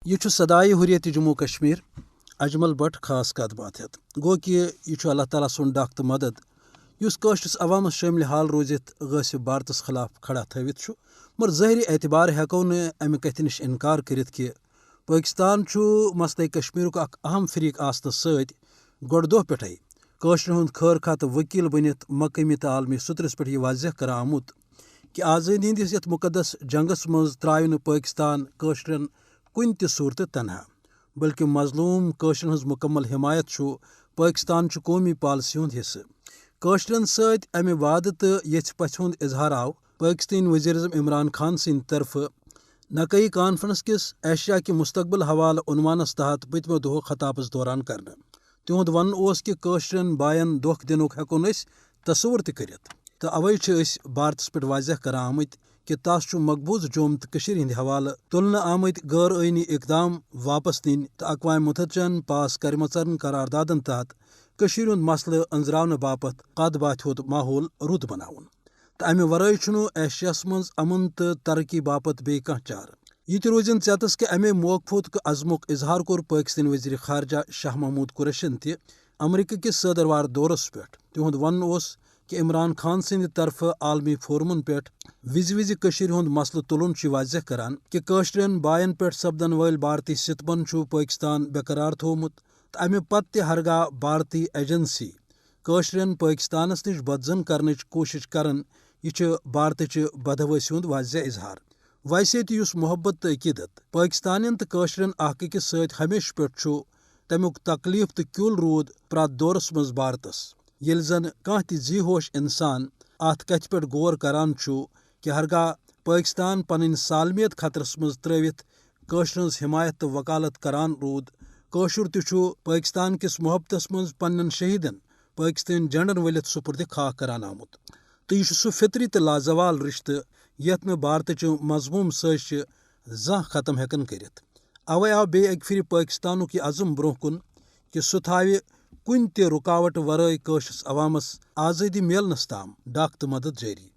یہ سدائے حریت جموں کشمیر اجمل بٹ خاص کت بات ہت گو کہ یہ اللہ تعالیٰ سن ڈاک تو مدد اس قشرس عوامس شامل حال روزت غاصب بھارتس خلاف کھڑا تھوت مگر ظاہری اعتبار ہیکو امہ کتھ نش انکار کرت کہ پاکستان مسئلہ کشمیر اخ اہم فریق آسنس ست گۄڈٕ دۄہ پٮ۪ٹھے کٲشرٮ۪ن ہُنٛد خٲر خاہ تہٕ ؤکیٖل بٔنِتھ مقٲمی تہٕ عالمی سطرس پٮ۪ٹھ یہ واضح کران آمُت کہ آزٲدی ہندس یتھ مقدس جنگس منٛز ترٛایہِ نہٕ پٲکستان کٲشرٮ۪ن کُنہِ تہِ صوٗرتہٕ تنہا بلکہ مظلوم کٲشرٮ۪ن ہٕنٛز مکمل حمایت چھُ پٲکستان چہِ قومی پالسی ہُنٛد حصہٕ کٲشرٮ۪ن سۭتۍ امہِ وعدٕ تہٕ یژھِ پژھِ ہُنٛد اظہار آو پٲکستٲنۍ وزیر اعظم عمران خان سٕنٛدِ طرفہٕ نقئی کانفرنس کس ایشیا کہ مستقبل حوالہ عنوانس تحت پٔتمہِ دۄہُک خطابس دوران کرنہٕ تہنٛد ونُن اوس کہ کٲشرٮ۪ن بایَن دھوکہ دِنُک ہیٚکو نہٕ أسۍ تصوُر تہِ کٔرِتھ تہٕ اوے چھِ أسۍ بھارتس پٮ۪ٹھ واضح کران آمٕتۍ کہ تس چھُ مقبوض جوم تہٕ کٔشیٖرِ ہٕنٛدِ حوالہٕ تُلنہٕ آمٕتۍ غٲر ٲئینی اقدام واپس نِنۍ تہٕ اقوام متحدچن پاس کٔرمٕژن قراردادن تحت کٔشیٖرِ ہُنٛد مسلہٕ أنٛزراونہٕ باپتھ کتھ باتھِ ہُنٛد ماحول رُت بناوُن تہٕ امہِ ورٲے چھُنہٕ ایشیاہس منٛز امن تہٕ ترقی باپتھ بیٚیہِ کانٛہہ چارٕ یہ تہِ روٗزِن ژٮ۪تس کہ امے موقفُک تہٕ عزمُک اظہار کوٚر پٲکستٲنۍ وزیر خارجہ شاہ محموٗد قُریشن تہِ امریکہ کِس ژٲدٕروار دورس پٮ۪ٹھ تِہُنٛد ونُن اوس کہ عمران خان سٕنٛدِ طرفہٕ عالمی فورمن پٮ۪ٹھ وِزِ کٔشیٖرِ ہُنٛد مسلہٕ تُلُن چھُ واضح کران کہ کٲشرٮ۪ن بایَن پٮ۪ٹھ سپدن وٲلۍ بھارتی ستمن چھُ پٲکستان برقرار تھوٚومُت تہٕ امہِ پتہٕ تہِ ہرگاہ بھارتی ایجنسی کٲشرٮ۪ن پٲکستانس نِش بدزن کرنٕچ کوٗشش کرن یہ چھُ بھارتٕچہِ بدحوٲسی ہُنٛد واضح اظہار ویسے تہِ یُس محبت تہٕ عقیدت پٲکستانین تہٕ کٲشرٮ۪ن اکھ أکِس سۭتۍ ہمیشہٕ پٮ۪ٹھ چھُ تمیُک تکلیف تہٕ کیُل روٗد پرٛٮ۪تھ دورس منٛز بھارتس ییٚلہِ زن کانٛہہ تہِ زی ہوش انسان اتھ کتھِ پٮ۪ٹھ غور کران چھُ کہ ہرگاہ پٲکستان پنٕنۍ سالمیت خطرس منٛز ترٲوِتھ کٲشرٮ۪ن ہٕنٛز حمایت تہٕ وکالت کران روٗد کٲشُر تہِ چھُ پٲکستان کِس محبتس منٛز پننٮ۪ن شہیدن پٲکستٲنۍ جنڈن ؤلِتھ سُپرد خاک کران آمُت تہٕ یہ چھُ سُہ فطری تہٕ لازوال رشتہٕ یتھ نہٕ بھارتٕچہِ مضموٗم سٲزشہِ زانٛہہ ختم ہٮ۪کن کٔرِتھ اوے آو بیٚیہِ اکہِ پھرِ پٲکستانُک یہِ عزم برونٛہہ کُن کہ سُہ تھاوِ کُنہِ تہِ رُکاوٹ ورٲے کٲشرِس عوامس آزٲدی میلنس تام ڈاک تہٕ مدد جٲری